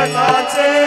जनाचे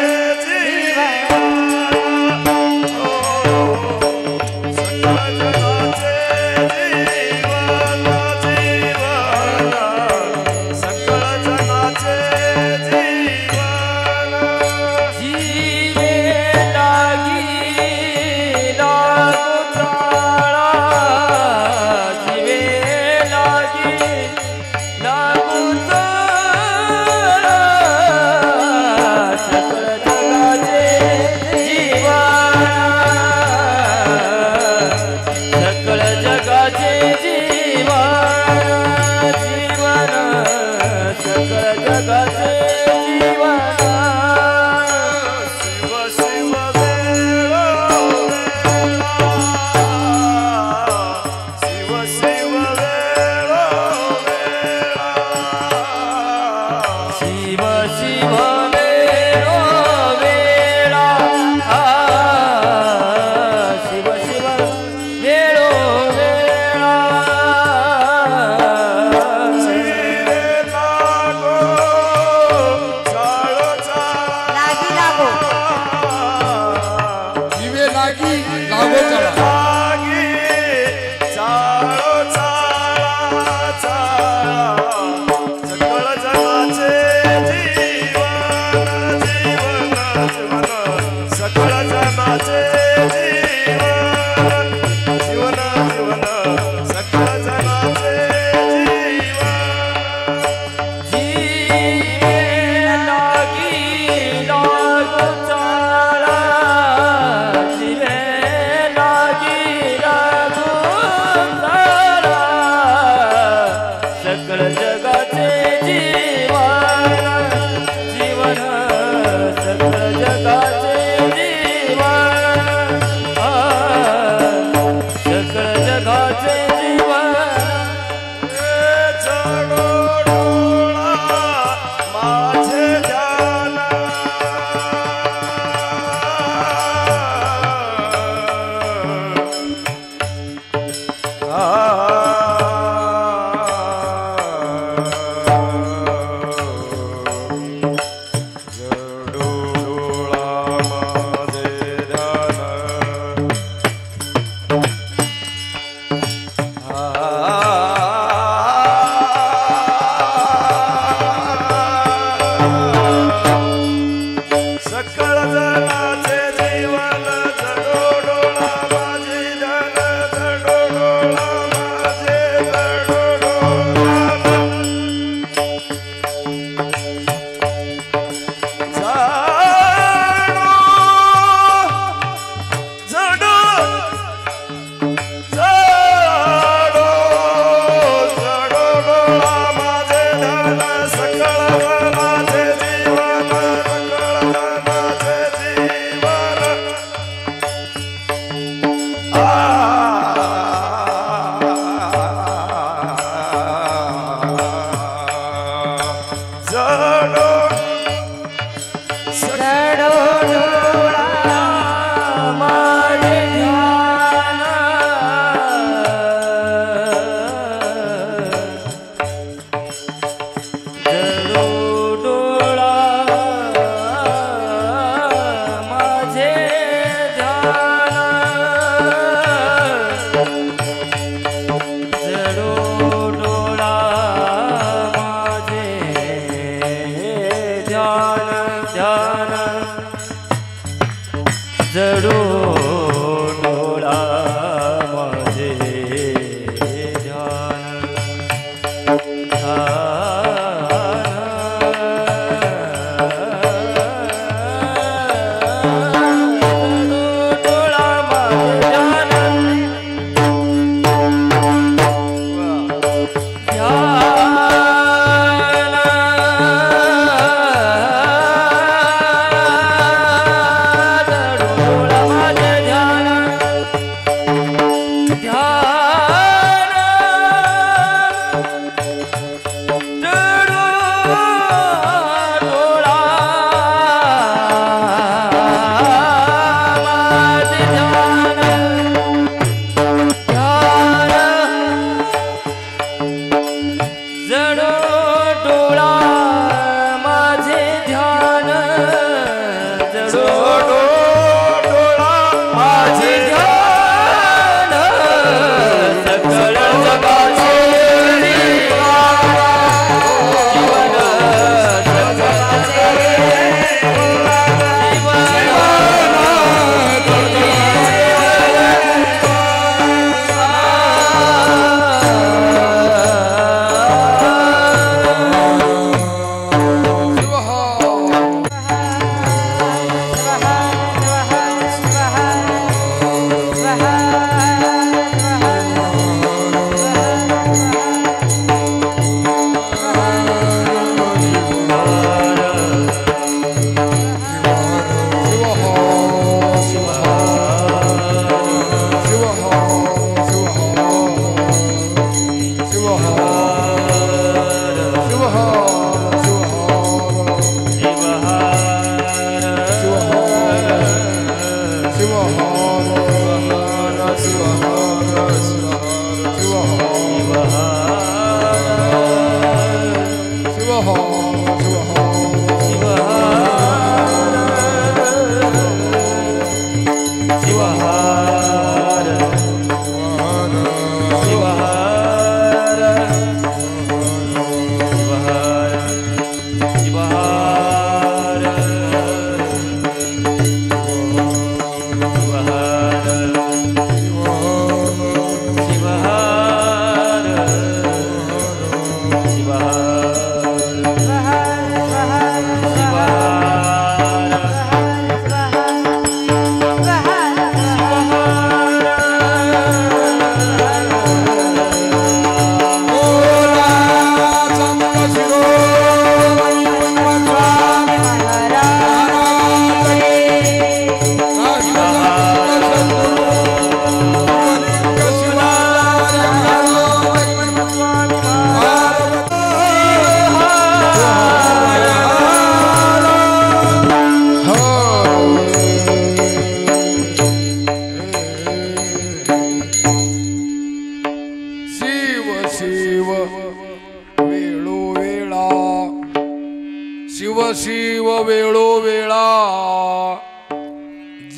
शिव वेळो वेळा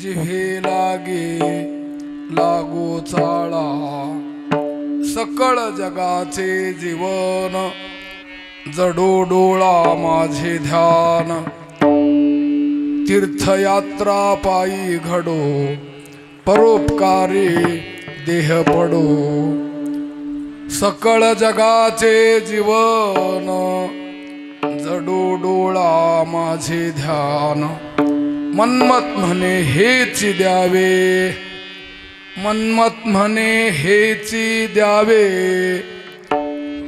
जिव्हे लागे लागो चाळा सकळ जगाचे जीवन जडो डोळा माझे ध्यान तीर्थयात्रा पायी घडो परोपकारी देह पडो सकळ जगाचे जीवन जडो डोळा माझे ध्यान मन्मथ म्हणे हेच द्यावे मन्मथ म्हणे हेच द्यावे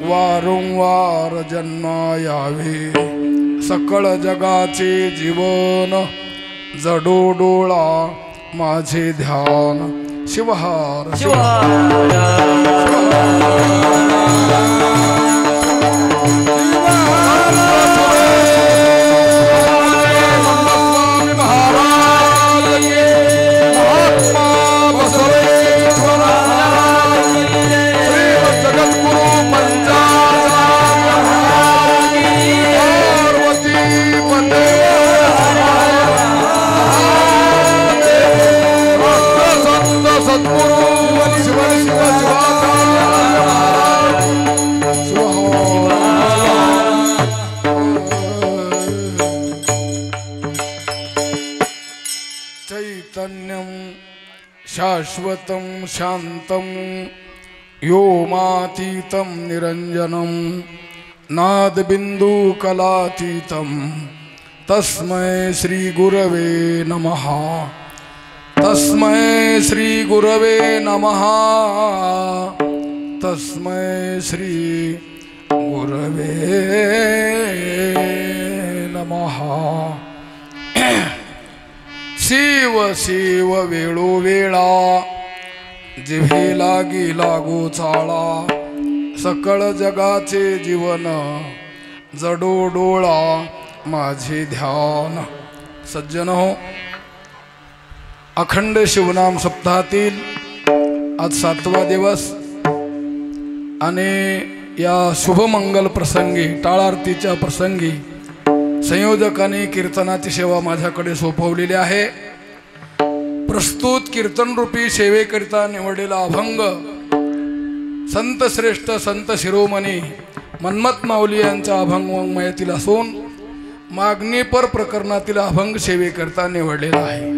वारंवार जन्मा यावे सकळ जगाचे जीवन जडो डोळा माझे ध्यान शिवहार शाश्वतं शान्तं व्योमातीतं निरञ्जनं नादबिन्दुकलातीतं तस्मै श्रीगुरवे नमः तस्मै श्रीगुरवे नमः तस्मै श्रीगुरवे नमः शिव शिव वेळो वेळा जिव्हे लागी लागो चाळा सकळ जगाचे जीवन जडो डोळा माझे ध्यान सज्जन हो अखंड शिवनाम सप्ताहातील आज 7वा दिवस आणि या शुभमंगल प्रसंगी टाळारतीच्या प्रसंगी संयोजकांनी कीर्तनाची सेवा माझ्याकडे सोपवलेली आहे प्रस्तुत कीर्तन रूपी सेवेकरिता निवडलेला अभंग संत श्रेष्ठ संत शिरोमणी मन्मथ माऊली यांचा अभंग वाङ्मयातील असून मागणीपर प्रकरणातील अभंग सेवेकरिता निवडलेला आहे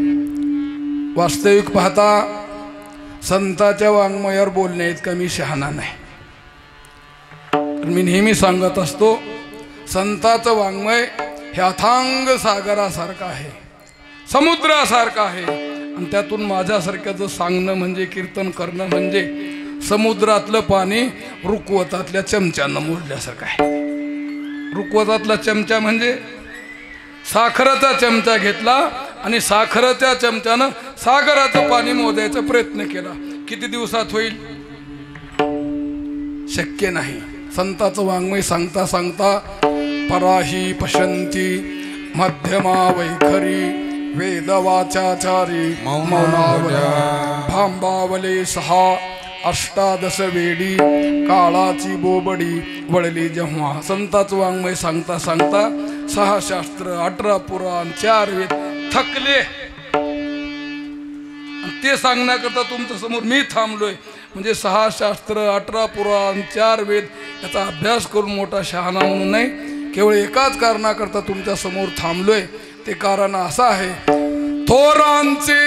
वास्तविक पाहता संताच्या वाङ्मयावर बोलण्या इतका मी शहाणा नाही मी नेहमी सांगत असतो संताचं वाङ्मय हे अथांग सागरासारखं आहे समुद्रासारखं आहे आणि त्यातून माझ्यासारख्याचं सांगणं म्हणजे कीर्तन करणं म्हणजे समुद्रातलं पाणी रुकवतातल्या चमच्यानं मोजल्यासारखं आहे रुकवतातला चमचा म्हणजे साखरेचा चमचा घेतला आणि साखरेच्या चमच्यानं सागराचं पाणी मोजायचा प्रयत्न केला किती दिवसात होईल शक्य नाही संताचं वाङ्मय सांगता सांगता पराही पशंती मध्यमा वैखरी वेद वाचाचारी मौनावया भांबावले 6 अष्टादश वेडी काळाची बोबडी वळली जेव्हा. संताचं वाङ्मय सांगता सांगता 6 शास्त्र 18 पुराण 4 वेद थकले. ते सांगण्याकरता तुमच्या समोर मी थांबलोय. म्हणजे 6 शास्त्र 18 पुराण 4 वेद याचा अभ्यास करून मोठा शहाणा म्हणून नाही, केवळ एकाच कारणाकरता तुमच्या समोर थांबलोय. ते कारण असं आहे, थोरांचे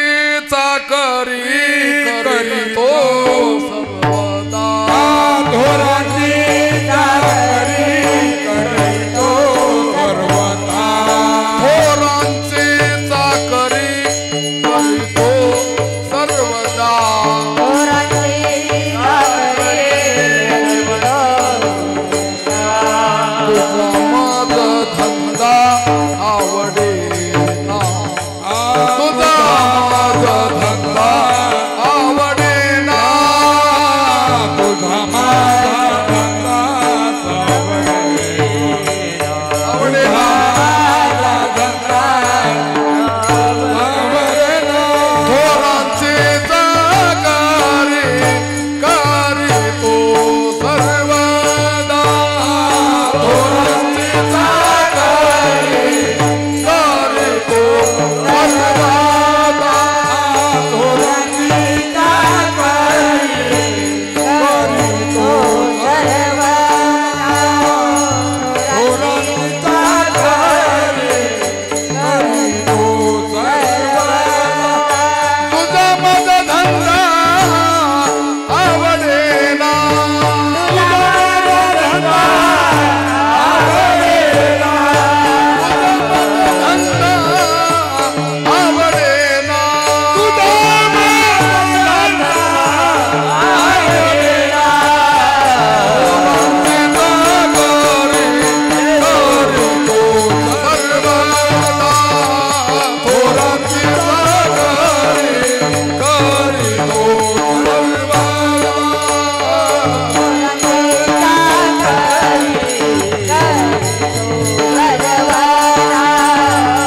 चाकरी करीतो सर्वदा. थोरांचे चाकरी करीतो सर्वदा. थोरांचे चाकरी करीतो सर्वदा. तुझा माझा धंदा आवडे ना. तुझा माझा धंदा आवडे ना. तुझा माझा धंदा आवडे ना. थोरांचे चाकरी करीतो सर्वदा. थोरांचे चाकरी करीतो सर्वदा. थोरांची चाकरी करीतो सर्वदा. थोरांची चाकरी करीतो सर्वदा. तुझा माझा धंदा आवडे ना. धंदा आवडे ना.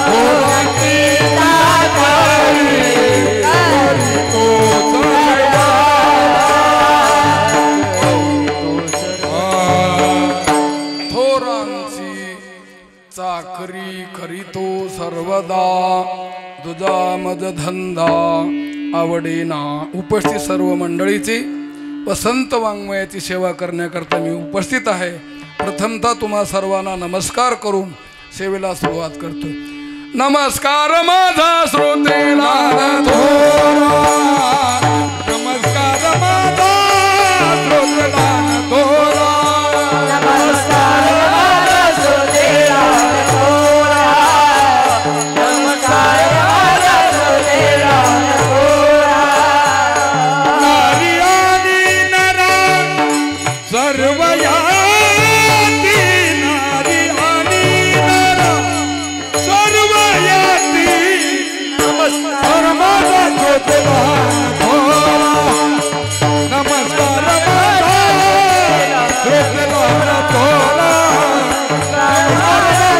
थोरांची चाकरी करीतो सर्वदा. थोरांची चाकरी करीतो सर्वदा. तुझा मज धंदा आवडेना. उपस्थित सर्व मंडळीची व संत वाङ्मयाची सेवा करण्याकरता मी उपस्थित आहे. प्रथमतः तुम्हा सर्वांना नमस्कार करून सेवेला सुरुवात करतो. नमस्कार माझा श्रोतेला थोरा. नमस्कार माझा श्रोतेला थोरा. नारी आणि नरा सर्व याती. नारी आणि नरा सर्व याती. नमस्कार माझा श्रोतेला थोरा. नमस्कार माझा श्रोतेला थोरा. नमस्कार माझा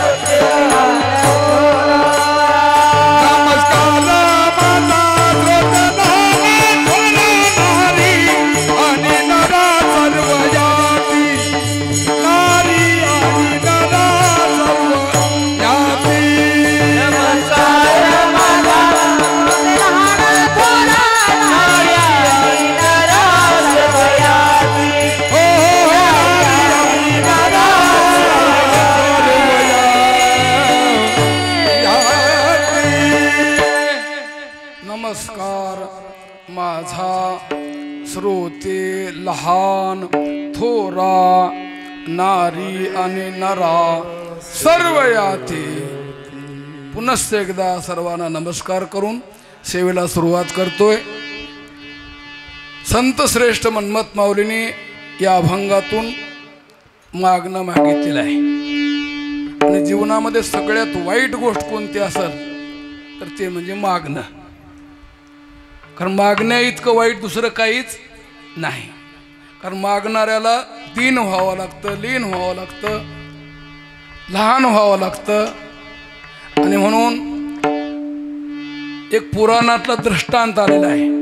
श्रोतेला थोरा. श्रोते लहान थोरा नारी आणि नरा सर्व याते. पुनश्च एकदा सर्वांना नमस्कार करून सेवेला सुरुवात करतोय. संत श्रेष्ठ मन्मथ माऊलीने या अभंगातून मागणं मागितलेलं आहे. आणि जीवनामध्ये सगळ्यात वाईट गोष्ट कोणती असेल तर ते म्हणजे मागणं. कारण मागण्या इतकं वाईट दुसरं काहीच नाही. कारण मागणाऱ्याला दीन व्हावं लागतं, लीन व्हावं लागतं, लहान व्हावं लागतं. आणि म्हणून एक पुराणातला दृष्टांत आलेला आहे.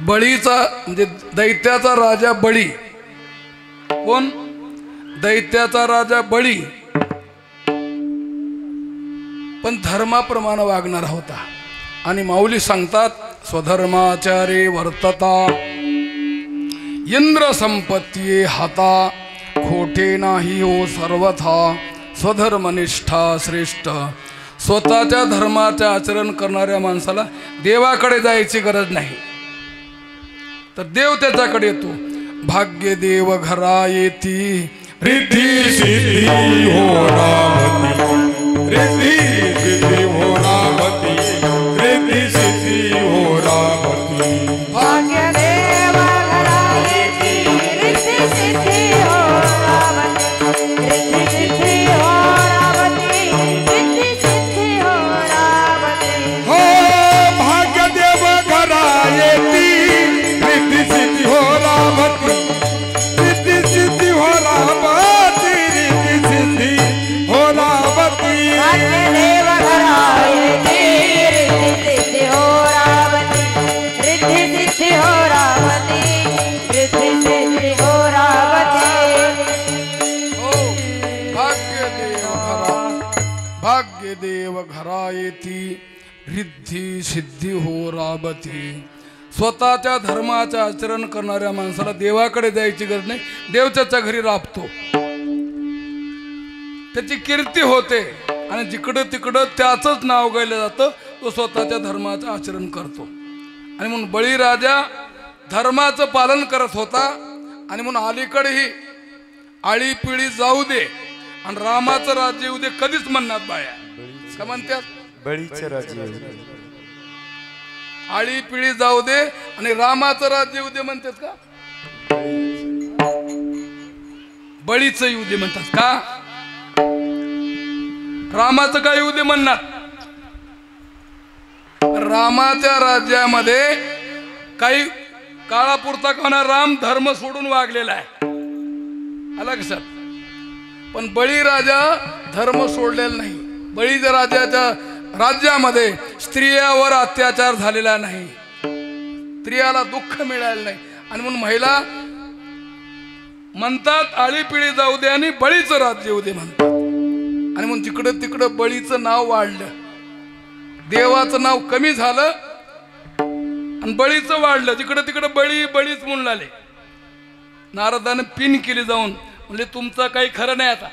बळीचा म्हणजे दैत्याचा राजा बळी. कोण? दैत्याचा राजा बळी पण धर्माप्रमाणे वागणारा होता. आणि माऊली सांगतात, स्वधर्माचारे वर्तता इंद्र संपत्ती हाता, खोटे नाही हो सर्वथा, स्वधर्मनिष्ठा श्रेष्ठ. स्वतःच्या धर्माचे आचरण करणाऱ्या माणसाला देवाकडे जायची गरज नाही, तर देव त्याच्याकडे येतो. भाग्य देव घरा येती, रिद्धी सिद्धी हो रामती, रिद्धी सिद्धी हो रामती, रिद्धी सिद्धी हो रामती. भाग्य देव घरा येती, रिद्धी सिद्धी हो रामती, रिद्धी सिद्धी हो रामती, रिद्धी सिद्धी हो रामती. हो भाग्य देव घरा येती, रिद्धी सिद्धी हो रामती, रिद्धी सिद्धी हो रामती, रिद्धी सिद्धी हो रामती. भाग्य देव घरा येती, रिद्धी सिद्धी हो रामती, रिद्धी सिद्धी हो रामती, रिद्धी सिद्धी हो रामती. हो भाग्य देव घरा येती, रिद्धी सिद्धी हो राबती. स्वतःच्या धर्माचे आचरण करणाऱ्या माणसाला देवाकडे जायची गरज नाही, देव त्याच्या घरी राबतो, त्याची कीर्ती होते. आणि जिकडं तिकडं त्याचंच नाव गायलं जातं, तो स्वतःच्या धर्माचं आचरण करतो. आणि म्हणून बळीराजा धर्माचं पालन करत होता. आणि म्हणून अलीकडेही आळी पिळी जाऊ दे आणि रामाचं राज्य येऊ दे कधीच म्हणणार बाया. का म्हणतात? बळीचं राज्य. आळी पिळी जाऊ दे आणि रामाचं राज्य येऊ दे म्हणतात का? बळीचं येऊ दे म्हणतात का? रामाचं काय येऊ दे म्हणणार? रामाच्या राज्यामध्ये काही काळापुरता कोणा राम धर्म सोडून वागलेला आहे, आला लक्षात. पण बळीराजा धर्म सोडलेला नाही. बळीच्या राजाच्या राज्यामध्ये स्त्रियावर अत्याचार झालेला नाही, स्त्रियाला दुःख मिळालं नाही. आणि म्हणून महिला म्हणतात आळी पिळी जाऊ दे आणि बळीचं राज्य येऊ दे म्हणतात. आणि म्हणून तिकडं तिकडं बळीचं नाव वाढलं, देवाचं नाव कमी झालं आणि बळीचं वाढलं. जिकडं तिकडं बळी बळीच म्हणून लागले. नारदानं पिन केली जाऊन, म्हणजे तुमचं काही खरं नाही, आता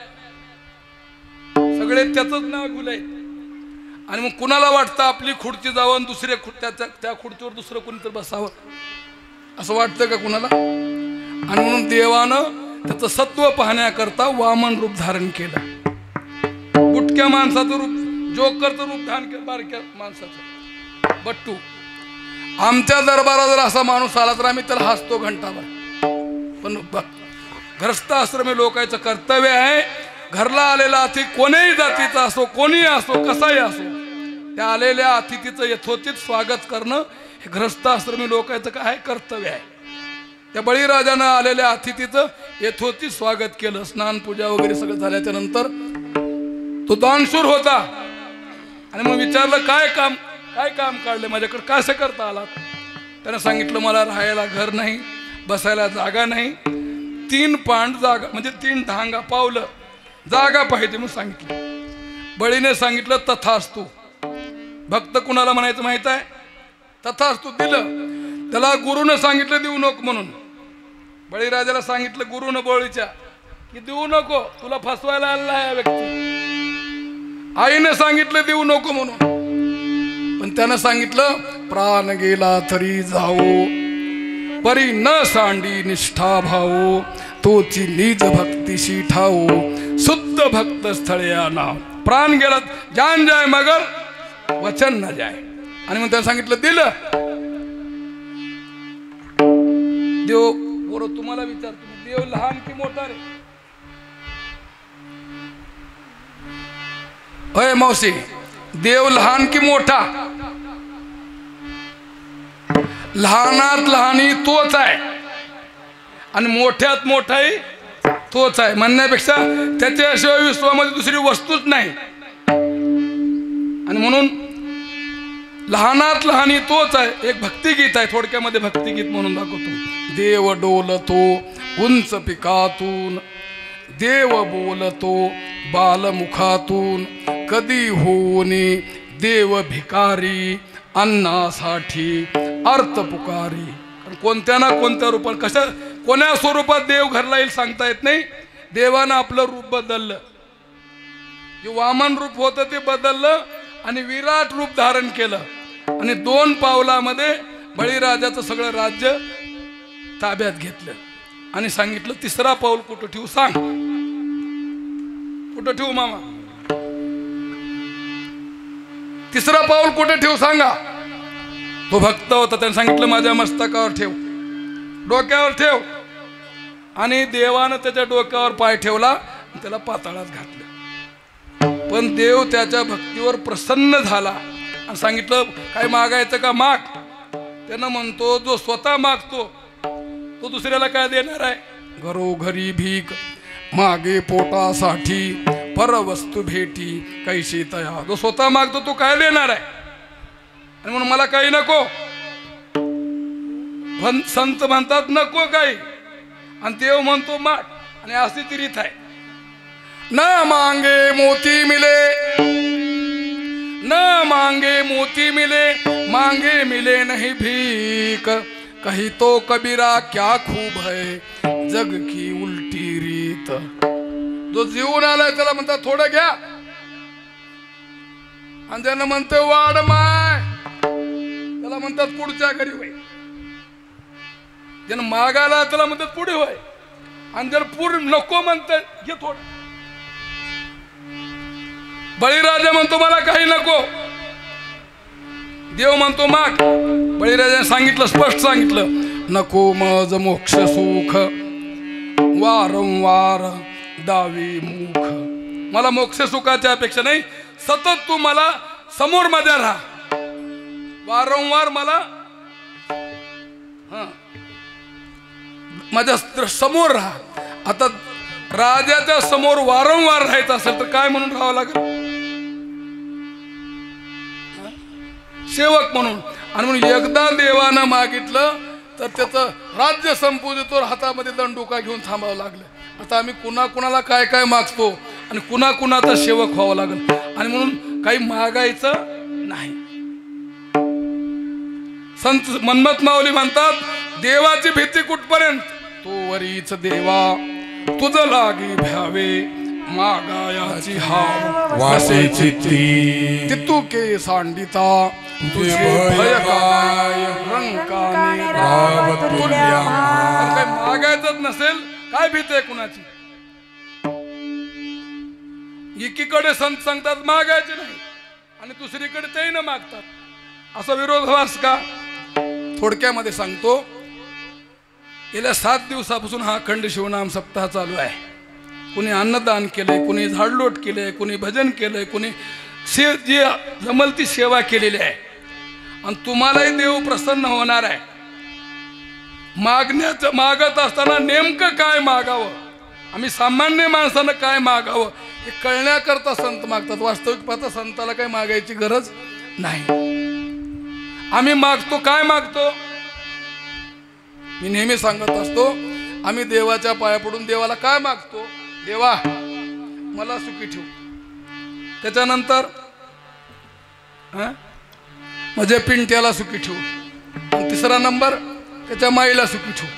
सगळे त्याचंच नाव गुलाय. आणि मग कुणाला वाटतं आपली खुर्ची जावं आणि दुसऱ्या त्या खुर्चीवर दुसरं कोणीतरी बसावं, असं वाटतं का कुणाला? आणि म्हणून देवानं त्याचं सत्व पाहण्याकरता वामन रूप धारण केलं. बुटक्या माणसाचं रूप, जोकरचं रूप धारण केलं, बारक्या माणसाचं बट्टू. आमच्या दरबारात जर असा माणूस आला तर आम्ही त्याला हसतो घंटाभर. पण ग्रस्ताश्रमी लोकांचं कर्तव्य आहे, घरला आलेला अतिथी कोणीही जातीचा असो, कोणीही असो, कसाही असो, त्या आलेल्या अतिथीचं यथोचित स्वागत करणं हे ग्रस्ताश्रमी लोकांचं काय कर्तव्य आहे. त्या बळीराजानं आलेल्या अतिथीचं यथोचित स्वागत केलं. स्नान पूजा वगैरे सगळं झाल्याच्या नंतर तो दानशूर होता. आणि मग विचारलं काय काम काढलं माझ्याकडे, कसं करता आलात? त्यानं सांगितलं मला राहायला घर नाही, बसायला जागा नाही, 3 पांड जागा म्हणजे 3 ढांगा पावलं जागा पाहिजे म्हणून सांगितलं. बळीने सांगितलं तथास्तु. भक्त कुणाला म्हणायचं माहित आहे? तथास्तु दिलं. त्याला गुरुनं सांगितलं देऊ नको म्हणून. बळीराजाला सांगितलं गुरुनं बळीच्या की देऊ नको, तुला फसवायला आलेला आहे व्यक्ती. आईने सांगितलं देऊ नको म्हणून, पण त्यानं सांगितलं प्राण गेला तरी जाओ, परी न सांडी निष्ठा भाऊ, तोची निज भक्तीशी ठाऊ, शुद्ध भक्त स्थळे या नाव. प्राण गेला जान जाय मगर वचन न जाय. आणि मग त्यानं सांगितलं दिलं. देव बरोबर तुम्हाला विचारतो, देव लहान की मोठा रे? अय मावशी, देव लहान की मोठा? लहानात लहानी तोच आहे आणि मोठ्यात मोठाही तोच आहे म्हणण्यापेक्षा त्याच्याशिवाय विश्वामध्ये दुसरी वस्तूच नाही. आणि म्हणून लहानात लहानी तोच आहे. एक भक्तिगीत आहे, थोडक्यामध्ये भक्तिगीत म्हणून दाखवतो. देव डोलतो उंच पिकातून, देव बोलतो बालमुखातून, कधी होणे देव भिकारी, अन्नासाठी अर्थ पुकारी. कोणत्या ना कोणत्या रूपात, कशा कोण्या स्वरूपात देव घरला येईल सांगता येत नाही. देवानं आपलं रूप बदललं. जे वामन रूप होतं ते बदललं आणि विराट रूप धारण केलं आणि 2 पावलामध्ये बळीराजाचं सगळं राज्य ताब्यात घेतलं आणि सांगितलं, 3रा पाऊल कुठं ठेवू सांग. कुठं ठेवू मामा? 3रा पाऊल कुठे ठेवू सांगा. तो भक्त होता, त्याने सांगितलं माझ्या मस्तकावर ठेव, डोक्यावर ठेव. आणि देवानं त्याच्या डोक्यावर पाय ठेवला, त्याला पाताळात घातलं. पण देव त्याच्या भक्तीवर प्रसन्न झाला आणि सांगितलं काय मागायचं का माग. त्यानं म्हणतो जो स्वतः मागतो तो दुसऱ्याला काय देणार आहे? घरोघरी भीक मागे पोटासाठी, परवस्तू भेटी कैशी तया. जो स्वतः मागतो तो काय देणार आहे? आणि म्हणून मला काही नको. संत म्हणतात नको काही आणि देव म्हणतो माग. आणि अशी ती रीत आहे. न मांगे मोती मिले, न मांगे मोती मिले, मांगे मिले नहीं भीक. कही तो कबीरा क्या खूब है, जग की उलटी रीत. जो जीवन आलाय त्याला म्हणतात थोडं घ्या आणि ज्यानं म्हणते वाढ माय त्याला म्हणतात पुढच्या घरी होय. ज्यानं मागायला त्याला म्हणतात पुढे होय आणि जर पूर्ण नको म्हणतात घे थोडं. बळीराजा म्हणतो मला काही नको, देव म्हणतो माग. बळीराजाने सांगितलं, स्पष्ट सांगितलं, नको मज मोक्ष सुख, वारंवार दावी मुख. मला मोक्ष सुखाची अपेक्षा नाही, सतत तू मला समोर माझ्या राहा, वारंवार मला माझ्या समोर राहा. आता राजाच्या समोर वारंवार राहायचं असेल तर काय म्हणून राहावं लागेल? सेवक म्हणून. आणि म्हणून एकदा देवानं मागितलं तर त्याचं राज्य संपूजितो हातामध्ये दंडुका घेऊन थांबावं लागलं. आता आम्ही कुणाला काय काय मागतो आणि कुणाचा सेवक व्हावं लागेल. आणि म्हणून काही मागायचं नाही. संत मन्मथ माऊली म्हणतात देवाची भीती कुठपर्यंत? तो वरीच देवा तुझ लागी भ्यावे, मागायाची हाव वासे चित्ती, तितू के सांडिता तुझे भय काय रंकाने रावत तुल्या. काही मागायचंच नसेल काय भीती आहे कुणाची? एकीकडे संत सांगतात मागायचे नाही आणि दुसरीकडे तेही न मागतात. असा विरोधाभास का? थोडक्यामध्ये सांगतो, गेल्या 7 दिवसापासून हा अखंड शिवनाम सप्ताह चालू आहे. कुणी अन्नदान केलंय, कुणी झाडलोट केलंय, कुणी भजन केलंय, कुणी जी जमल ती सेवा केलेली आहे. आणि तुम्हालाही देव प्रसन्न होणार आहे. मागत असताना नेमकं काय मागावं, आम्ही सामान्य माणसानं काय मागावं हे कळण्याकरता संत मागतात. वास्तविक पाहता संताला काही मागायची गरज नाही. आम्ही मागतो काय मागतो? मी नेहमी सांगत असतो, आम्ही देवाच्या पाया पडून देवाला काय मागतो? देवा मला सुखी ठेव. त्याच्यानंतर माझ्या पिंट्याला सुखी ठेव. आणि 3रा नंबर त्याच्या माईला सुखी ठेव.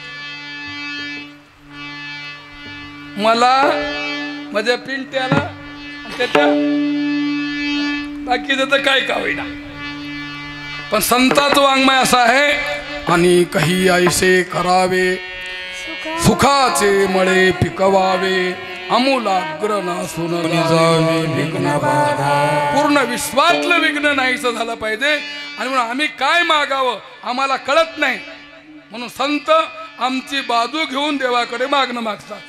मला माझ्या पिंट्याला त्याच्या बाकीचं तर काय का होईना. पण संताचं वाङ्मय असं आहे, आणि काही ऐसे करावे सुखाचे मळे पिकवावे, अमूलाग्र नासून जावे विघ्न बाधा. पूर्ण विश्वातलं विघ्न नाहीसं झालं पाहिजे. आणि म्हणून आम्ही काय मागावं आम्हाला कळत नाही. म्हणून संत आमची बाजू घेऊन देवाकडे मागणं मागतात.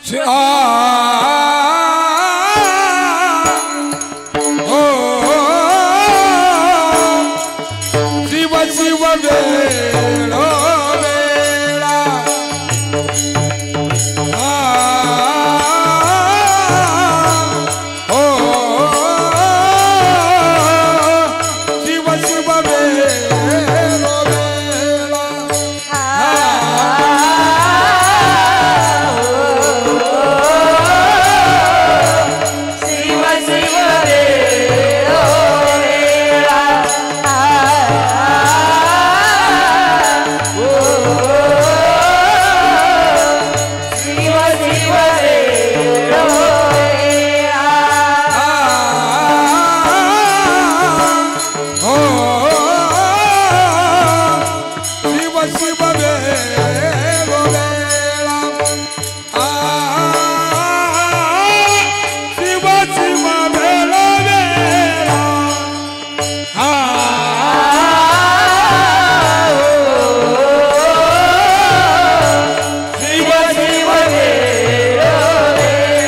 शिव शिव वेळो वेळा शिव शिव वेळो वेळा शिव शिव वेळो वेळा शिव शिव वेळो वेळा शिव शिव वेळो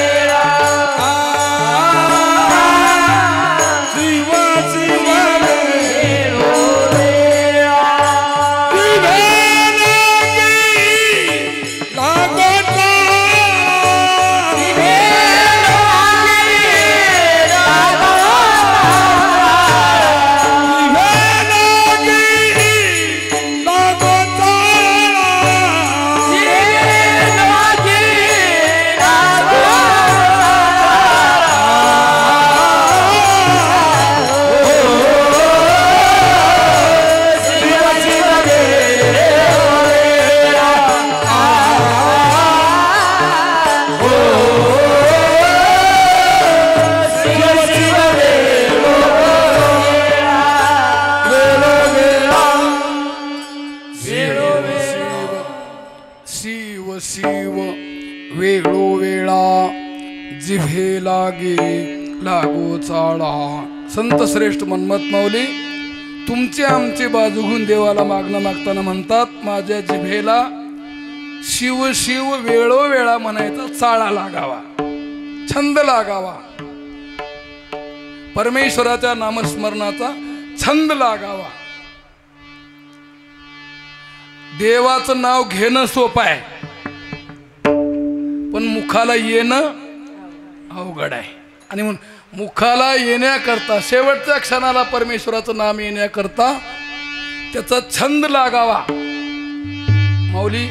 वेळा शिव शिव वेळो वेळा शिव शिव वेळो वेळा शिव शिव वेळो वेळा शिव शिव वेळो वेळा जिभे लागे लागो चाळा. संत श्रेष्ठ मन्मथ माऊली तुमची आमची बाजू घेऊन देवाला मागणं मागताना म्हणतात, माझ्या जिभेला शिव शिव वेळो वेळा म्हणायचा चाळा लागावा, छंद लागावा, परमेश्वराच्या नामस्मरणाचा छंद लागावा. देवाचं नाव घेणं सोपं आहे, पण मुखाला येणं अवघड आहे. आणि म्हणून मुखाला येण्याकरता शेवटच्या क्षणाला परमेश्वराचं नाम येण्याकरता त्याचा छंद लागावा. माऊली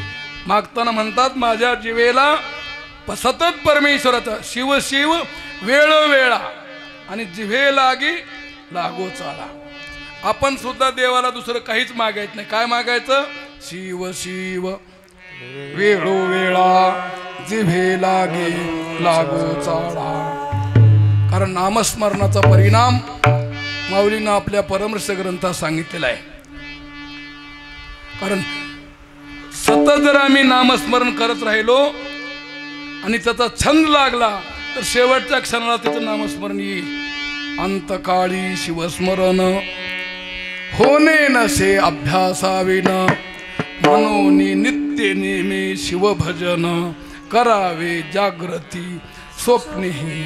मागताना म्हणतात, माझ्या जीवेला सतत परमेश्वराचा शिव शिव वेळोवेळा आणि जिभे लागी लागो चाला. आपण सुद्धा देवाला दुसरं काहीच मागायचं नाही. काय मागायचं? शिव शिव वेळोवेळा जिभे लागे लागो चाळा. कारण नामस्मरणाचा परिणाम माऊलीनं आपल्या परमर्श ग्रंथात सांगितलेला आहे. कारण सतत जर आम्ही नामस्मरण करत राहिलो आणि त्याचा छंद लागला तर शेवटच्या क्षणाला त्याचं नामस्मरण येईल. अंतकाळी शिवस्मरण होणे नसे अभ्यासाविन, मनोनी नित्य नेमे शिवभजन करावे जागृती स्वप्नेही.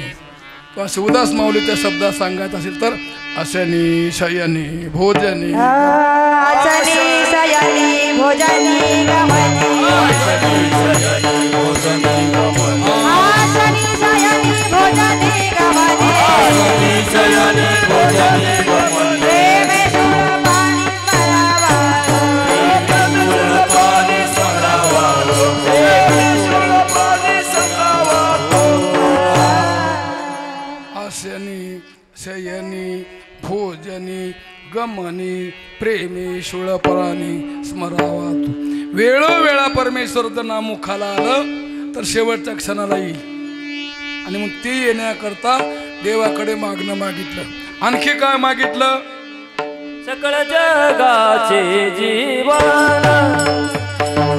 किंवा शिवदास माऊलीच्या शब्दात सांगायचं असेल तर असनी शयनी भोजनी आसनी शयनी भोजनी गमनी आसनी शयनी भोजनी गमनी प्रेमे आसनी शयनी भोजनी गमनी प्रेमेशुळपराणी स्मरावा तू. वेळोवेळा परमेश्वराचं नाम मुखाला आलं तर शेवटच्या क्षणाला येईल. आणि मग ते येण्याकरता देवाकडे मागणं मागितलं. आणखी काय मागितलं? सकळ जगाचे जीवन,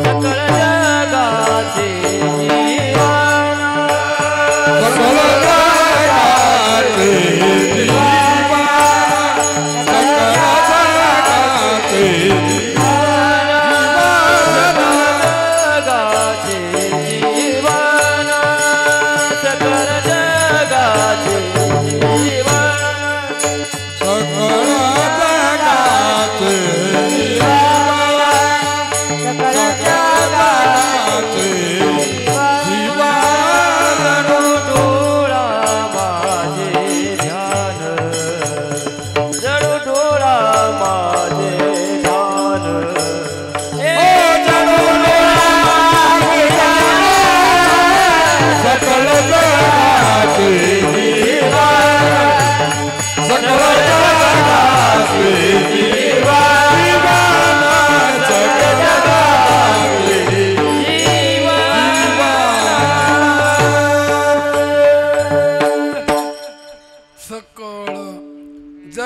सकळ जगाचे जीवन, सकळ जगाचे जीवन, सकळ जगाचे जीवन,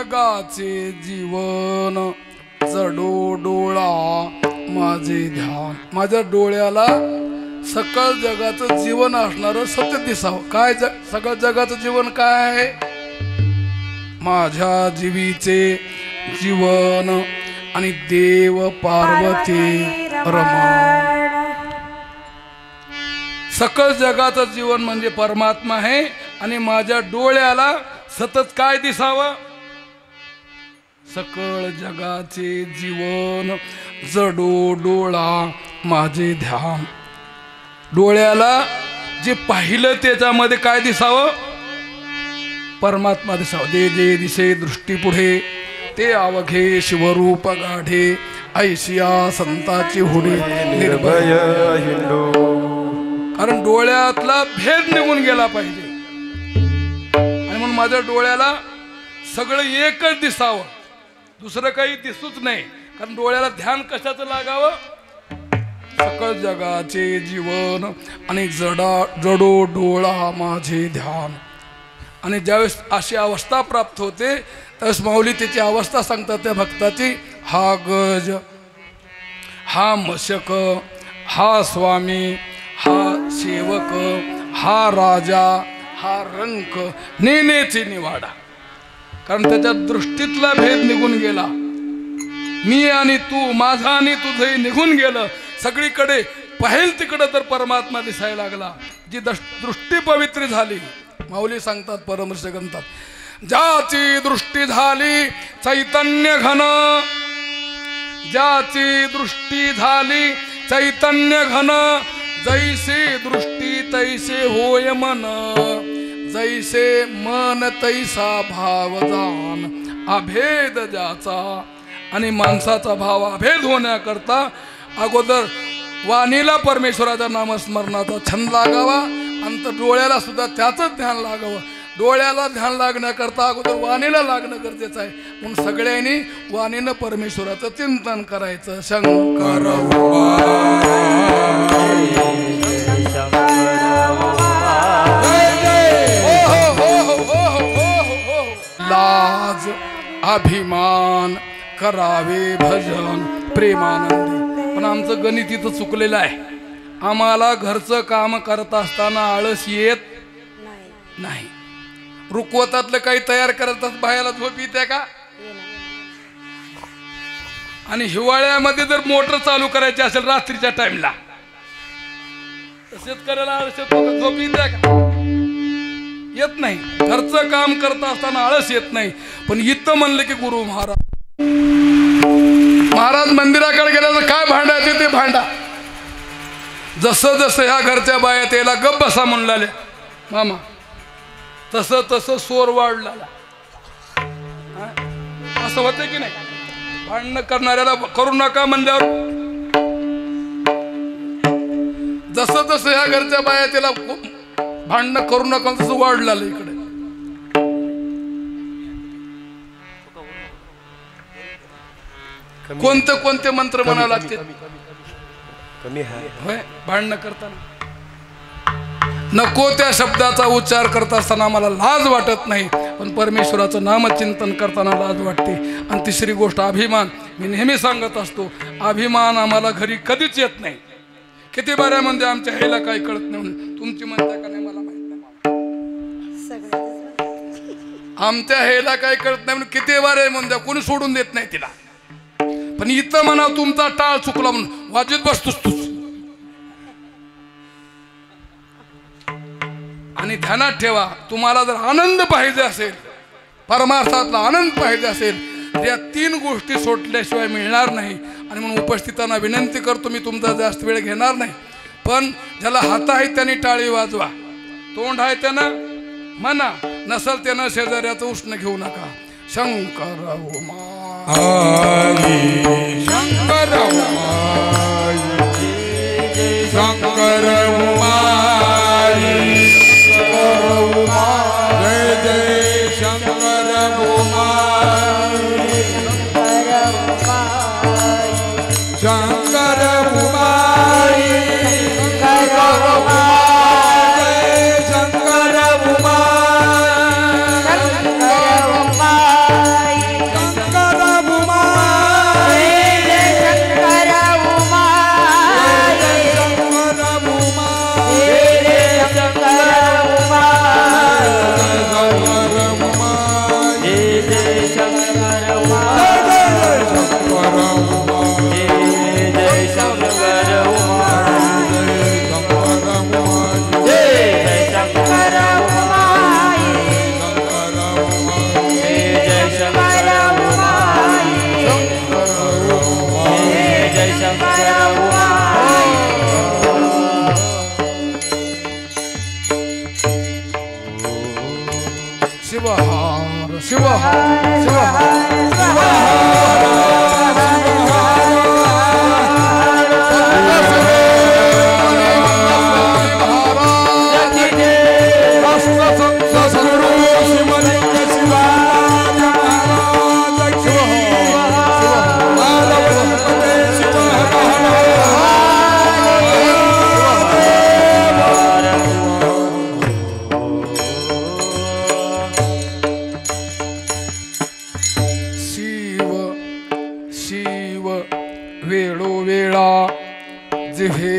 जगाचे जीवन जडो डोळा माझे ध्यान. माझ्या डोळ्याला सकळ जगाचं जीवन असणार सत्य दिसावं. काय सकळ जगाचं जीवन काय आहे? माझ्या जीवीचे जीवन आणि देव पार्वती रमण. सकळ जगाचं जीवन म्हणजे परमात्मा आहे आणि माझ्या डोळ्याला सतत काय दिसावं? सकळ जगाचे जीवन जडो डोळा माझे ध्यान. डोळ्याला जे पाहिलं त्याच्यामध्ये काय दिसावं? परमात्मा दिसावं. दे जे दिसे दृष्टी पुढे ते अवघे शिवरूप गाढे ऐशिया संताची हुडे निर्भय हिंडो. कारण डोळ्यातला भेद निघून गेला पाहिजे आणि म्हणून माझ्या डोळ्याला सगळं एकच दिसावं, दुसरं काही दिसूच नाही. कारण डोळ्याला ध्यान कशाचं लागावं? सकळ जगाचे जीवन आणि जडो डोळा माझे ध्यान. आणि ज्यावेळेस अशी अवस्था प्राप्त होते त्यावेळेस माऊली त्याची अवस्था सांगतात त्या भक्ताची. हा गज, हा मशक, हा स्वामी, हा सेवक, हा राजा, हा रंक, नेनेची निवाडा. कारण त्याच्या दृष्टीतला भेद निघून गेला. मी आणि तू, माझा आणि तुझंही निघून गेलं. सगळीकडे पाहिल तिकडे तर परमात्मा दिसायला लागला. जी दृष्टी पवित्र झाली. माऊली सांगतात परमर्ष ग्रंथात, ज्याची दृष्टी झाली चैतन्य घन, ज्याची दृष्टी झाली चैतन्य घन, जैसे दृष्टी तैसे होय मन, जैसे मन तैसा भाव जान. अभेद ज्याचा. आणि माणसाचा भाव अभेद होण्याकरता अगोदर वाणीला परमेश्वराच्या नामस्मरणाचा छंद लागावा आणि डोळ्याला सुद्धा त्याचंच ध्यान लागावं. डोळ्याला ध्यान लागण्याकरता अगोदर वाणीला लागणं गरजेचं आहे. म्हणून सगळ्यांनी वाणीनं परमेश्वराचं चिंतन करायचं. शंकर लाज अभिमान करावे भजन प्रेमानंदी. पण आमचं गणित इथं चुकलेलं आहे. आम्हाला घरचं काम करत असताना आळस येत नाही. रुकवतातलं काही तयार करतात बाहेरला झोप येते का? आणि हिवाळ्यामध्ये जर मोटर चालू करायची असेल रात्रीच्या टाइमला शेतकऱ्याला आळस झोप येते का? येत नाही. घरचं काम करत असताना आळस येत नाही. पण इथं म्हणलं की गुरु महाराज मंदिराकडे गेल्याचं काय भांडायचे ते भांडा. जसं जसं ह्या घरच्या बाया त्याला गप्प बसा म्हणून लागले मामा, तसं तसं सोर वाढला. असं होतं की नाही? भांडणं करणाऱ्याला करू नका म्हणल्यावर जसं जसं ह्या घरच्या बाया त्याला भांडणं करू नका तसं वाढलं इकडे. कोणते कोणते मंत्र म्हणावं लागते भांडणं करताना? नको त्या शब्दाचा उच्चार करत असताना आम्हाला लाज वाटत नाही, पण परमेश्वराचं नामचिंतन करताना लाज वाटते. आणि तिसरी गोष्ट अभिमान. मी नेहमी सांगत असतो अभिमान आम्हाला घरी कधीच येत नाही. किती बऱ्या म्हणजे आमच्या हेला काही कळत नाही म्हणून तुमची म्हणता का नाही मला माहित नाही. आमच्या हेला काही कळत नाही म्हणून किती बरे म्हणजे कोणी सोडून देत नाही तिला. पण इथं म्हणा तुमचा टाळ चुकला म्हणून वाजत बसतोस तूच. आणि ध्यानात ठेवा, तुम्हाला जर आनंद पाहिजे असेल, परमार्थातला आनंद पाहिजे असेल, या 3 गोष्टी सोडल्याशिवाय मिळणार नाही. आणि म्हणून उपस्थितांना विनंती करतो, मी तुमचा जास्त वेळ घेणार नाही, पण ज्याला हात आहे त्यांनी टाळी वाजवा, तोंड आहे त्यानं म्हणा, नसल त्यानं शेजाऱ्याचं उष्ण घेऊ नका. शंकर उमा शंकर शंकर जय जय शंकर शंकर शिवहार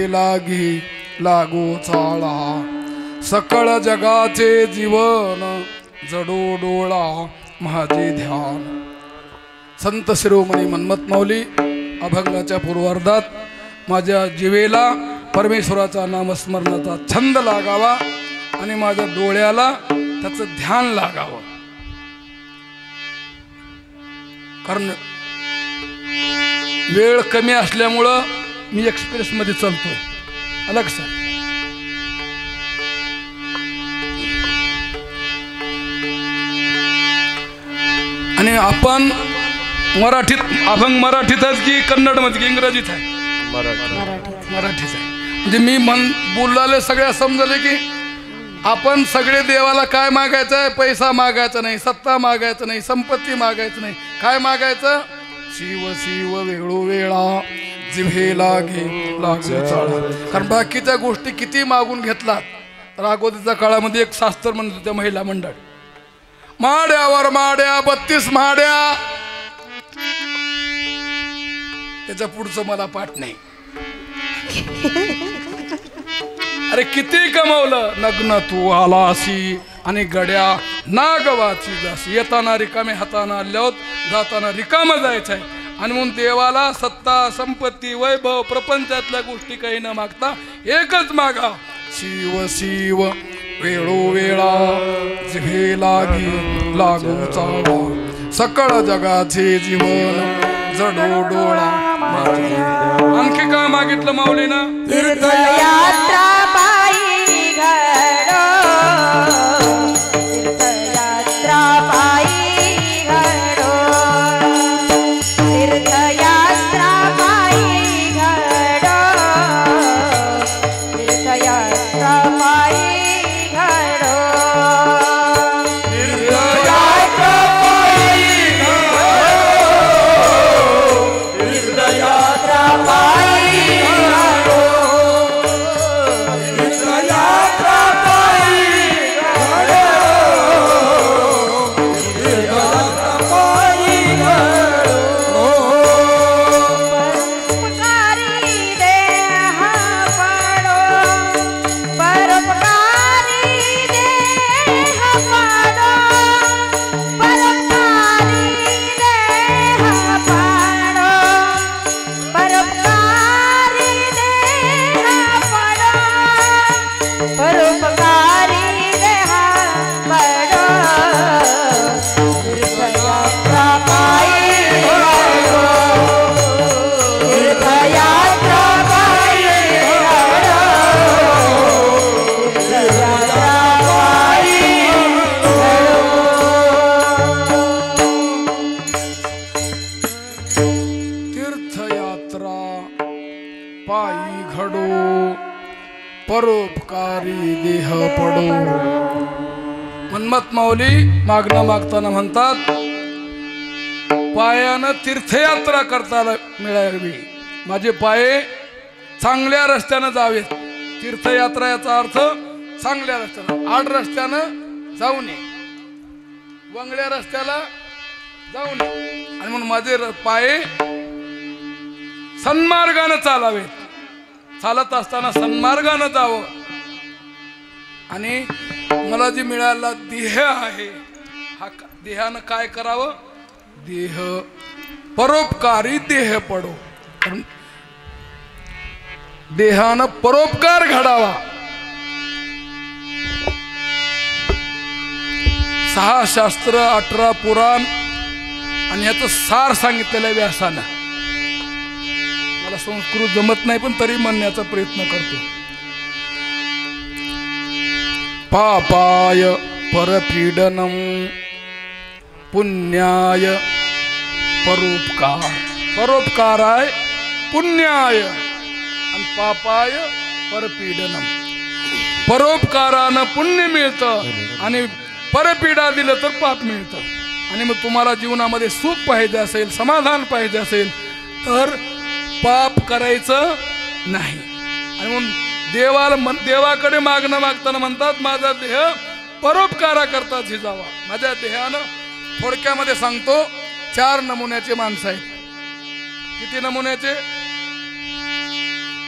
लागी लागू चाळा सकळ जगाचे जीवन जडो डोळा माझे ध्यान. संत शिरोमणी मन्मथ माऊली अभंगाच्या पूर्वार्धात माझ्या जीवेला परमेश्वराचा नामस्मरणाचा छंद लागावा आणि माझ्या डोळ्याला त्याचं ध्यान लागावं. कारण वेळ कमी असल्यामुळं मी एक्सप्रेस मध्ये चालतोय. अलग सर आणि आपण मराठीत अभंग मराठीत आहे की कन्नड मध्ये की इंग्रजीत आहे? मराठीत आहे. म्हणजे मी बोलले सगळ्या समजले की आपण सगळे देवाला काय मागायचं आहे? पैसा मागायचा नाही, सत्ता मागायचं नाही, संपत्ती मागायचं नाही. काय मागायचं? शिव शिव वेळोवेळा जिव्हे लागे लागू चाळा. कारण बाकीच्या गोष्टी किती मागून घेतलात तर अगोदरच्या काळामध्ये एक शास्त्र म्हणत होत्या महिला मंडळ, माड्यावर माड्या 32 माड्या, त्याच्या पुढचं मला पाठ नाही. अरे किती कमवलं, नग्न तू आलासी आणि गड्या नागवाची जासी. येताना रिकामे हाताना आल्यावर जाताना रिकाम जायचंय. आणि म्हणून देवाला सत्ता संपत्ती वैभव प्रपंचातल्या गोष्टी काही न मागता एकच मागा, शिव शिव वेळोवेळा जिव्हे लागी लागू चाळा सकळ जगाचे जीवन जडो डोळा. आणखी काय मागितलं माऊलीनं? तीर्थयात्रा पायी घडो, तीर्थयात्रा पायी घडो, तीर्थयात्रा पायी घडो, तीर्थयात्रा पायी घडो, तीर्थयात्रा पायी घडो, तीर्थयात्रा पायी घडो, तीर्थयात्रा पायी परोपकारी देह पडो. मन्मथ माऊली मागणं मागताना म्हणतात, पायानं तीर्थयात्रा करता मिळावी, माझे पाये चांगल्या रस्त्यानं जावेत. तीर्थयात्रा याचा अर्थ चांगल्या रस्त्यानं, आड रस्त्यानं जाऊ नये, वंगड्या रस्त्याला जाऊ नये. आणि म्हणून माझे पाये सन्मार्गानं चालावेत. चालत असताना सन्मार्गानं जावं. आणि मला जे मिळाला देह आहे, हा देहानं काय करावं? देह परोपकारी देह पडो. देहानं परोपकार घडावा. 6 शास्त्र 18 पुराण आणि याचं सार सांगितलेलं व्यासानं. मला संस्कृत जमत नाही पण तरी म्हणण्याचा प्रयत्न करतो. पापाय परपीडनम पुण्याय परोपकार. परोपकाराय पुण्याय आणि पापाय परपीडनम. परोपकारानं पुण्य मिळतं आणि परपीडा दिलं तर पाप मिळतं. आणि मग तुम्हाला जीवनामध्ये सुख पाहिजे असेल, समाधान पाहिजे असेल तर पाप करायचं नाही. आणि म्हणून देवाकडे मागणं मागताना म्हणतात माझा देह परोपकारा करता झिजावा. माझ्या देहानं थोडक्यामध्ये सांगतो 4 नमुन्याचे माणसं आहेत. किती नमुन्याचे?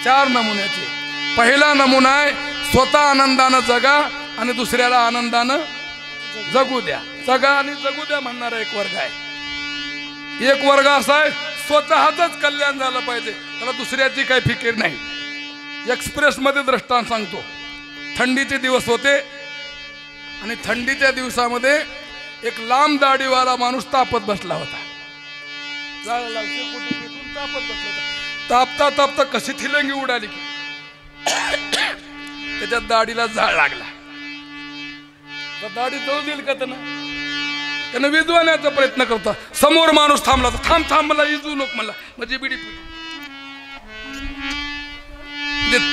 4 नमुन्याचे. पहिला नमुना आहे स्वतः आनंदानं जगा आणि दुसऱ्याला आनंदानं जगू द्या. जगा आणि जगू द्या म्हणणारा एक वर्ग आहे. एक वर्ग असा आहे स्वतःच कल्याण झालं पाहिजे, त्याला दुसऱ्याची काही फिकीर नाही. एक्सप्रेस मध्ये दृष्टांत सांगतो. थंडीचे दिवस होते आणि थंडीच्या दिवसामध्ये एक लांब दाढीवाला माणूस तापत बसला होता. तापत बसला होता. तापता तापता कशी थिलंगी उडाली की त्याच्या दाढीला जाळ लागला. दाढी जळू देईल का त्यानं विजवण्याचा प्रयत्न करता. समोर माणूस थांबला. थांब थांब मला विजवू नको म्हणला. म्हणजे बिडी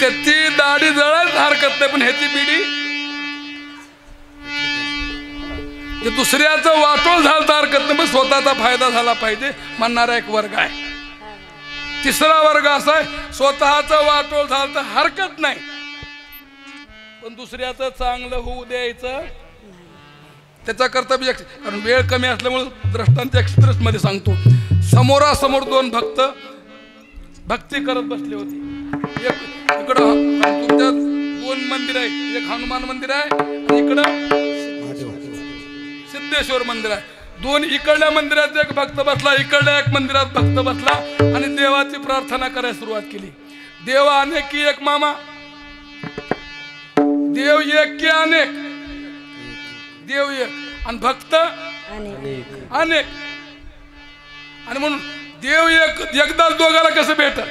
त्याची दाढी जळायला हरकत नाही, पण ह्याची बिडी दुसऱ्याचं वाटोळ झालं तर हरकत नाही, पण स्वतःचा फायदा झाला पाहिजे म्हणणारा एक वर्ग आहे. तिसरा वर्ग असा आहे स्वतःचं वाटोळ झालं तर हरकत नाही, पण दुसऱ्याचं चांगलं होऊ द्यायचं त्याचा कर्तव्य. कारण वेळ कमी असल्यामुळे दृष्टांत एक्सप्रेस मध्ये सांगतो. समोरासमोर 2 भक्त भक्ती करत बसले होते. एक इकडं तुमच्या 2 मंदिर आहे. एक हनुमान मंदिर आहे आणि इकडं सिद्धेश्वर मंदिर आहे. 2 इकडल्या मंदिरात एक भक्त बसला, इकडल्या एक मंदिरात भक्त बसला आणि देवाची प्रार्थना करायला सुरुवात केली. देव अनेक की एक मामा, देव एक की अनेक, देव एक आणि भक्त अनेक. आणि म्हणून देव एकदाच दोघाला कसं भेटल.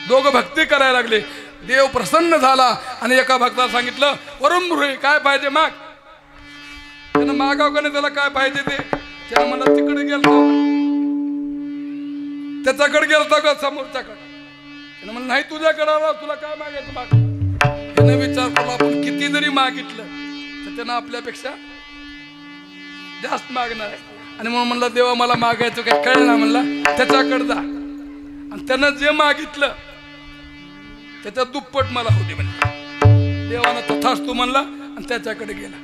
दोघं भक्ती करायला लागले. देव प्रसन्न झाला आणि एका भक्ताला सांगितलं वरुण काय पाहिजे माग. त्यानं मागाव का नाही, त्याला काय पाहिजे ते. त्यानं मला तिकडे गेलतो, त्याच्याकडे गेलतो का समोरच्याकडे. त्यानं म्हणलं नाही तुझ्याकडे आला, तुला काय मागायचं माग. त्यानं विचार केला आपण किती जरी मागितलं तर त्यानं आपल्यापेक्षा जास्त मागणार आहे. आणि म्हणून म्हणलं देवा मला मागायचं काय कळलं ना. म्हणला त्याच्याकडे जा आणि त्यानं जे मागितलं त्याच्या दुप्पट मला होते म्हणलं. देवानं तथास्तु म्हणला आणि त्याच्याकडे गेला.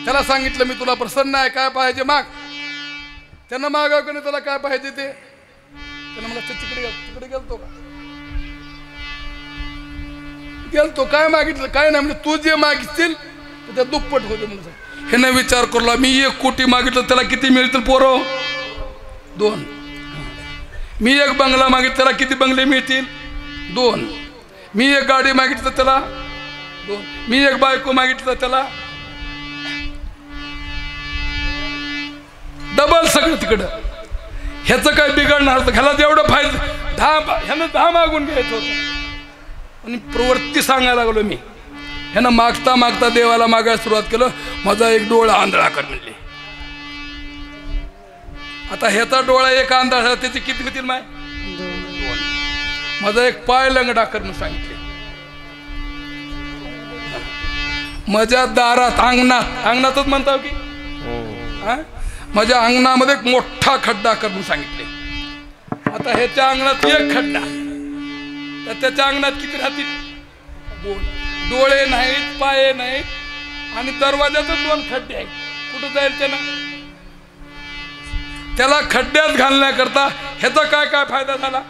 त्याला सांगितलं मी तुला प्रसन्न आहे, काय पाहिजे माग. त्यानं मागाव का नाही, त्याला काय पाहिजे ते. त्यानं म्हणलं तिकडे गेलतो का, गेलतो काय मागितलं काय नाही. म्हणजे तू जे मागिततील त्याच्या दुप्पट होते म्हणलं. ह्यानं विचार करला मी 1 कोटी मागितलं त्याला किती मिळतील पोरं 2. मी 1 बंगला मागितलं त्याला किती बंगले मिळतील 2. मी 1 गाडी मागितलं त्याला 2. मी 1 बायको मागितलं त्याला डबल सगळं तिकडं. ह्याचं काय बिघडणार तर ह्याला जेवढं फायदा ह्यानं 10 मागून घ्यायचं होतं. आणि प्रवृत्ती सांगायला लागलो मी. ह्यानं मागता मागता देवाला मागायला सुरुवात केलं. माझा 1 डोळा आंधळा कर म्हणले. आता ह्याचा डोळा 1 आंधळा त्याचे किती होतील माय 2. माझा 1 पाय लंगडा कर म्हणून सांगितले. माझ्या दारात अंगणातच म्हणता की माझ्या अंगणामध्ये 1 मोठा खड्डा कर म्हणून सांगितले. आता ह्याच्या अंगणात 1 खड्डा तर त्याच्या अंगणात किती राहतील 2. डोळे नाहीत, पाय नाहीत आणि दरवाजातच 2 खड्डे आहेत. कुठं जाईल त्याला खड्ड्यात घालण्याकरता ह्याचा काय काय फायदा झाला.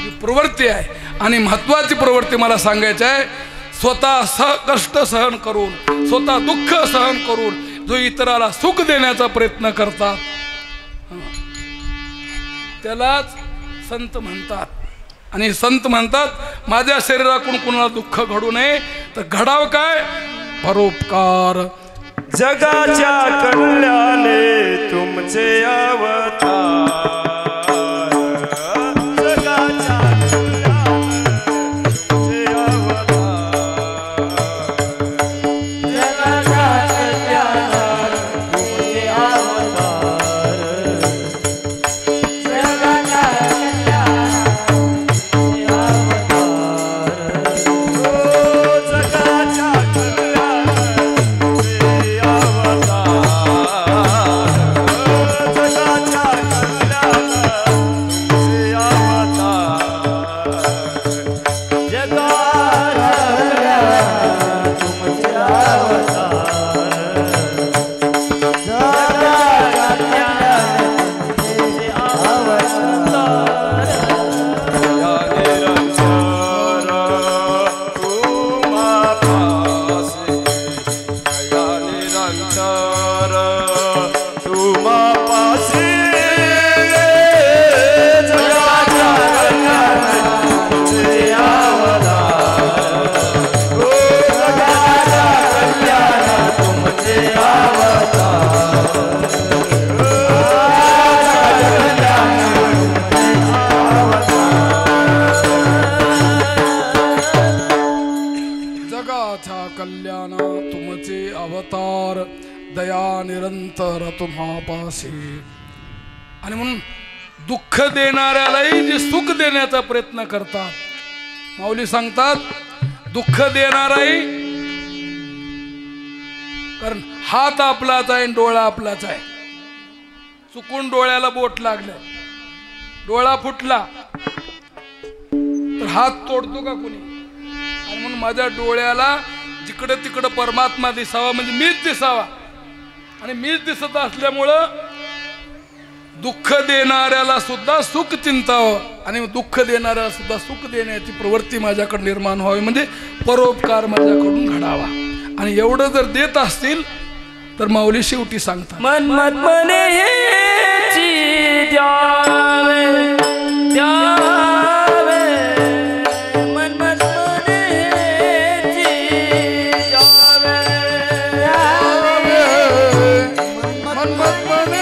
ही प्रवृत्ती आहे. आणि महत्वाची प्रवृत्ती मला सांगायची आहे. स्वतः कष्ट सहन करून, स्वतः दुःख सहन करून जो इतराला सुख देण्याचा प्रयत्न करतात त्यालाच संत म्हणतात. आणि संत म्हणतात माझ्या शरीराकडून कुणाला दुःख घडू नये तर घडाव काय परोपकार. जगाच्या कल्याणे तुमचे अवतार. जगाच्या कल्याणा तुमचे अवतार दया निरंतर तुम्हापाशी. आणि म्हणून दुःख देणाऱ्यालाही जे सुख देण्याचा प्रयत्न करतात. माऊली सांगतात दुःख देणाराही, कारण हात आपलाच आहे डोळा आपलाच आहे. चुकून डोळ्याला बोट लागलं, डोळा फुटला तर हात तोडतो का कोणी? आणि म्हणून माझ्या डोळ्याला जिकडे तिकडे परमात्मा दिसावा, म्हणजे मीच दिसावा. आणि मीच दिसत असल्यामुळं दुःख देणाऱ्याला सुद्धा सुख चिंतावं आणि दुःख देणाऱ्याला सुद्धा सुख देण्याची प्रवृत्ती माझ्याकडे निर्माण व्हावी, म्हणजे परोपकार माझ्याकडून घडावा. आणि एवढं जर देत असतील तर माऊली शेवटी सांगतात मनमत मने द्यावे द्यावे मनमत मने द्यावे मनमत मने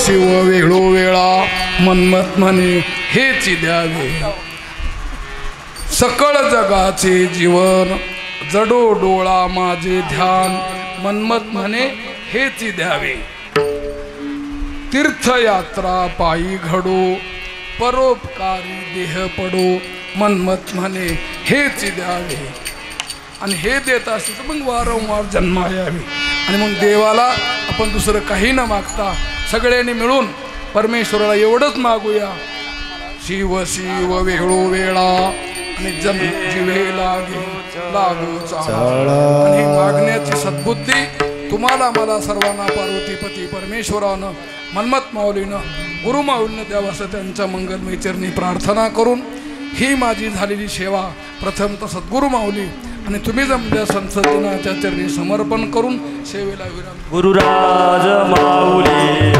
शिव वेळोवेळा मनमत म्हणे हेच द्यावे. सकळ जगाचे जीवन जडो डोळा माझे ध्यान मनमत म्हणे हेच द्यावे. तीर्थयात्रा पायी घडो परोपकारी देह पडो मनमत म्हणे हेच द्यावे. आणि हे देत असेल तर मग वारंवार जन्मा यावी. आणि मग देवाला आपण दुसरं काही न मागता सगळ्यांनी मिळून परमेश्वराला एवढंच मागूया, शिव शिव वेळो वेळा आणि जन जिवे लागे लागू चाळा. आणि मागण्याची सद्बुद्धी तुम्हाला मला सर्वांना पार्वतीपती परमेश्वरानं मन्मथ माऊलीनं गुरु माऊलीनं द्यावं असं त्यांच्या मंगलमय चरणी प्रार्थना करून ही माझी झालेली सेवा प्रथम तर सद्गुरु माऊली आणि तुम्ही जमल्या संसदनाच्या चरणी समर्पण करून सेवेला विराम. गुरुराज माऊली